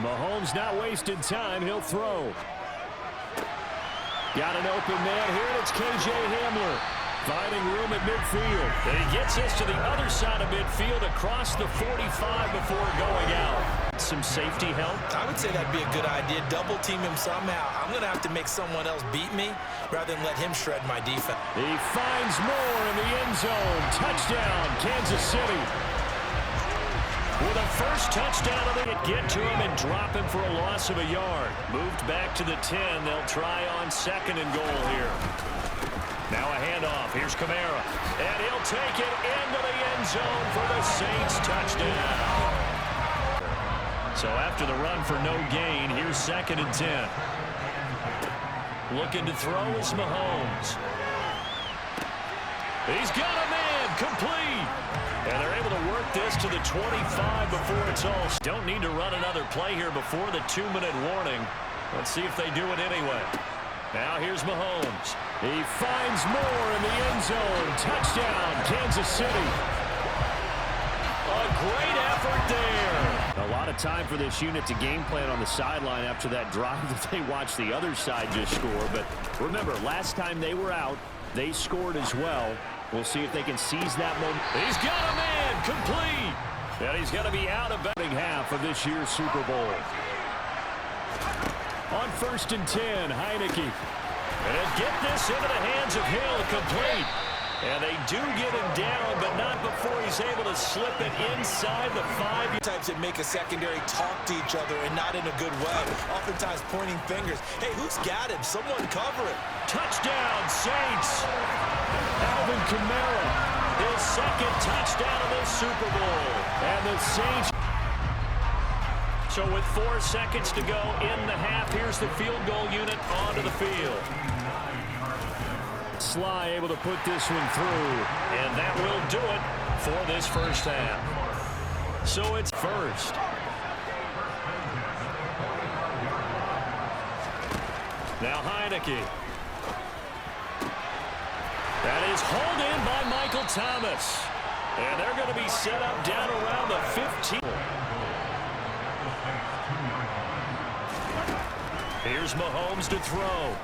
Mahomes not wasting time. He'll throw. Got an open man here, and it's K.J. Hamler. Finding room at midfield. And he gets us to the other side of midfield across the 45 before going out. Some safety help. I would say that'd be a good idea. Double team him somehow. I'm going to have to make someone else beat me rather than let him shred my defense. He finds Moore in the end zone. Touchdown, Kansas City. With a first touchdown of the get to him and drop him for a loss of a yard. Moved back to the 10. They'll try on second and goal here. Now a handoff. Here's Kamara. And he'll take it into the end zone for the Saints touchdown. So after the run for no gain, here's second and 10. Looking to throw is Mahomes. He's got a man complete. And they're able to work this to the 25 before it's all. Don't need to run another play here before the 2-minute warning. Let's see if they do it anyway. Now here's Mahomes. He finds Moore in the end zone. Touchdown, Kansas City. A great effort there. A lot of time for this unit to game plan on the sideline after that drive that they watched the other side just score. But remember, last time they were out, they scored as well. We'll see if they can seize that moment. He's got a man complete. And he's going to be out of betting half of this year's Super Bowl. On first and 10, Heineke. And get this into the hands of Hill, complete. And they do get him down, but not before he's able to slip it inside the 5. Types that make a secondary talk to each other and not in a good way. Oftentimes pointing fingers. Hey, who's got him? Someone cover it. Touchdown, Saints. Alvin Kamara, his second touchdown of this Super Bowl. And the Saints. So with 4 seconds to go in the half, here's the field goal unit onto the field. Sly able to put this one through, and that will do it for this first half. So it's first. Now Heineke. That is hauled in by Michael Thomas. And they're going to be set up down around the 15. Here's Mahomes to throw.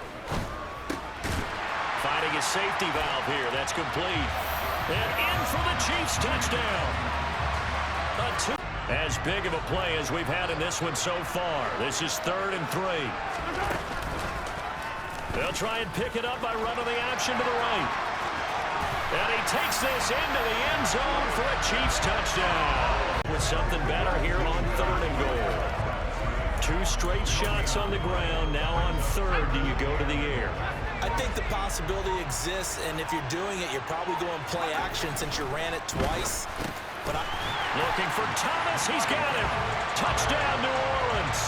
Finding a safety valve here. That's complete. And in for the Chiefs touchdown. As big of a play as we've had in this one so far. This is 3rd and 3. They'll try and pick it up by running the option to the right. And he takes this into the end zone for a Chiefs touchdown. With something better here on 3rd and goal. 2 straight shots on the ground. Now on 3rd, do you go to the air? I think the possibility exists, and if you're doing it, you're probably going play action since you ran it twice. But looking for Thomas. He's got him. Touchdown, New Orleans.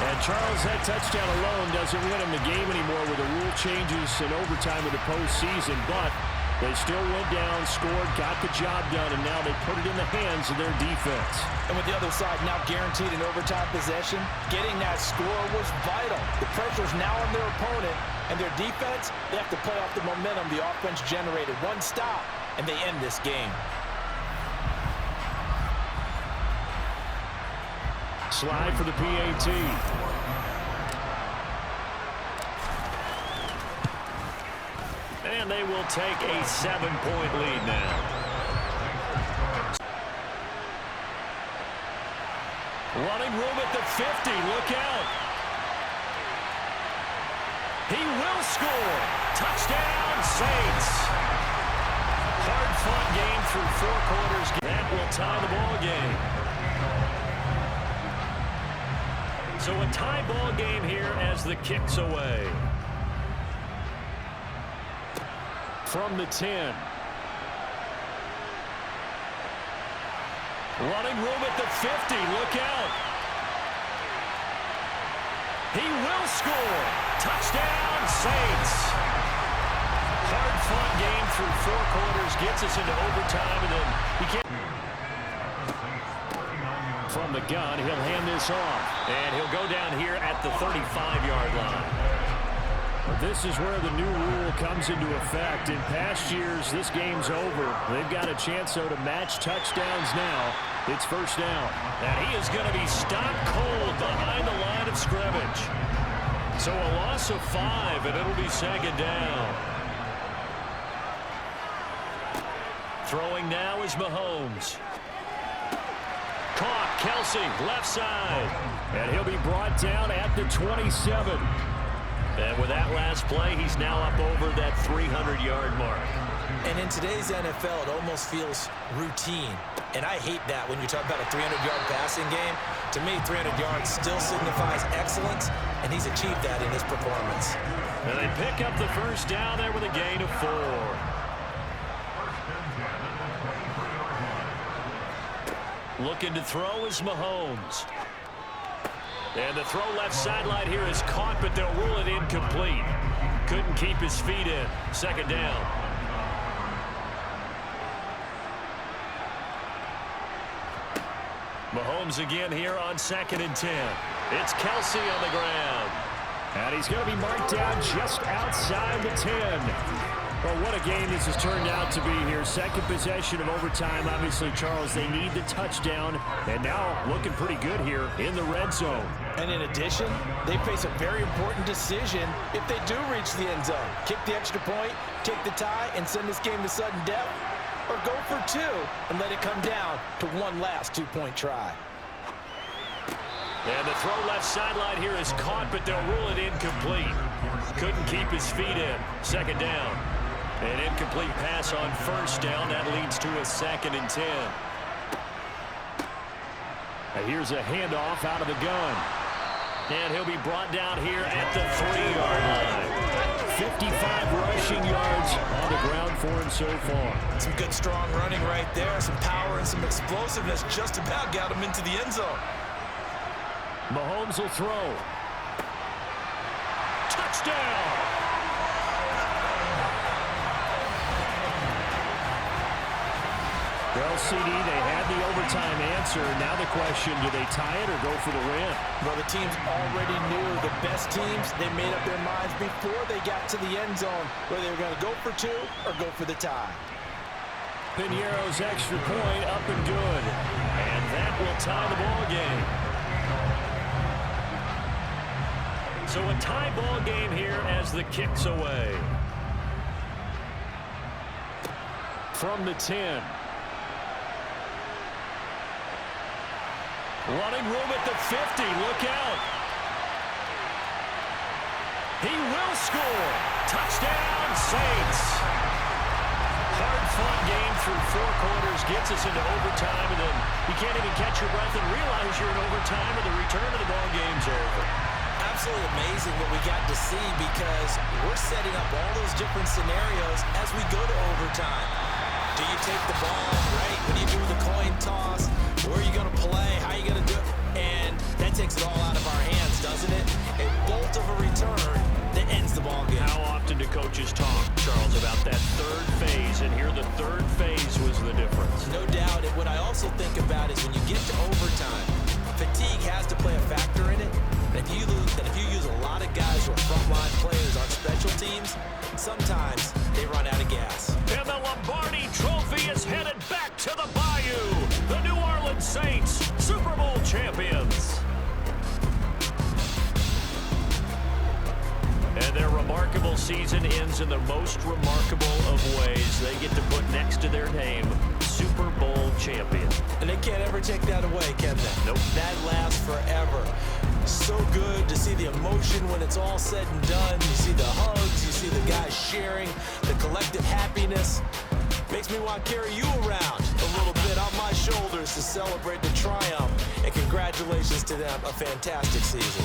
And Charles, that touchdown alone doesn't win him the game anymore with the rule changes and overtime of the postseason. But they still went down, scored, got the job done, and now they put it in the hands of their defense. And with the other side now guaranteed an overtime possession, getting that score was vital. The pressure's now on their opponent, and their defense, they have to play off the momentum the offense generated. One stop, and they end this game. Slide for the PAT. And they will take a 7-point lead now. Running room at the 50. Look out. He will score. Touchdown, Saints. Hard-fought game through 4 quarters. That will tie the ball game. So a tie ball game here as the kick's away. From the 10. Running room at the 50. Look out. He will score. Touchdown, Saints. Hard-fought game through 4 quarters. Gets us into overtime, and then he can't. From the gun, he'll hand this off. And he'll go down here at the 35-yard line. This is where the new rule comes into effect. In past years, this game's over. They've got a chance, though, to match touchdowns now It's first down. And he is going to be stopped cold behind the line of scrimmage. So a loss of 5, and it'll be second down. Throwing now is Mahomes. Caught, Kelce, left side. And he'll be brought down at the 27. And with that last play, he's now up over that 300-yard mark. And in today's NFL, it almost feels routine. And I hate that when you talk about a 300-yard passing game. To me, 300 yards still signifies excellence, and he's achieved that in his performance. And they pick up the first down there with a gain of 4. Looking to throw is Mahomes. And the throw left sideline here is caught, but they'll rule it incomplete. Couldn't keep his feet in. Second down. Mahomes again here on 2nd and 10. It's Kelce on the ground. And he's going to be marked down just outside the 10. Well, what a game this has turned out to be here. Second possession of overtime. Obviously, Charles, they need the touchdown. And now looking pretty good here in the red zone. And in addition, they face a very important decision if they do reach the end zone. Kick the extra point, take the tie, and send this game to sudden death. Or go for 2 and let it come down to one last 2-point try. And the throw left sideline here is caught, but they'll rule it incomplete. Couldn't keep his feet in. Second down. An incomplete pass on first down. That leads to a 2nd and 10. And here's a handoff out of the gun. And he'll be brought down here at the 3-yard line. 55 rushing yards on the ground for him so far. Some good, strong running right there. Some power and some explosiveness just about got him into the end zone. Mahomes will throw. Touchdown! Well, CD, they had the overtime answer. Now the question, do they tie it or go for the win? Well, the teams already knew. The best teams, they made up their minds before they got to the end zone, whether they were going to go for 2 or go for the tie. Piñeiro's extra point up and good. And that will tie the ball game. So a tie ball game here as the kick's away. From the 10. Running room at the 50. Look out. He will score. Touchdown, Saints. Hard-fought game through 4 quarters. Gets us into overtime, and then you can't even catch your breath and realize you're in overtime, and the return of the ball game's over. Absolutely amazing what we got to see, because we're setting up all those different scenarios as we go to overtime. Do you take the ball, right? What do you do with the coin toss? Where are you going to play? How are you going to do it? And that takes it all out of our hands, doesn't it? A bolt of a return that ends the ball game. How often do coaches talk, Charles, about that third phase? And here the third phase was the difference. No doubt. And what I also think about is when you get to overtime, fatigue has to play a factor in it. And if you use a lot of guys who are frontline players on special teams, sometimes they run out of gas. And the Lombardi Trophy is headed back to the Bayou. The New Orleans Saints, Super Bowl champions. And their remarkable season ends in the most remarkable of ways. They get to put next to their name, Super Bowl champion. And they can't ever take that away, can they? Nope. That lasts forever. So good to see the emotion when it's all said and done. You see the hugs, you see the guys sharing, the collective happiness. Makes me want to carry you around a little bit on my shoulders to celebrate the triumph. And congratulations to them, a fantastic season.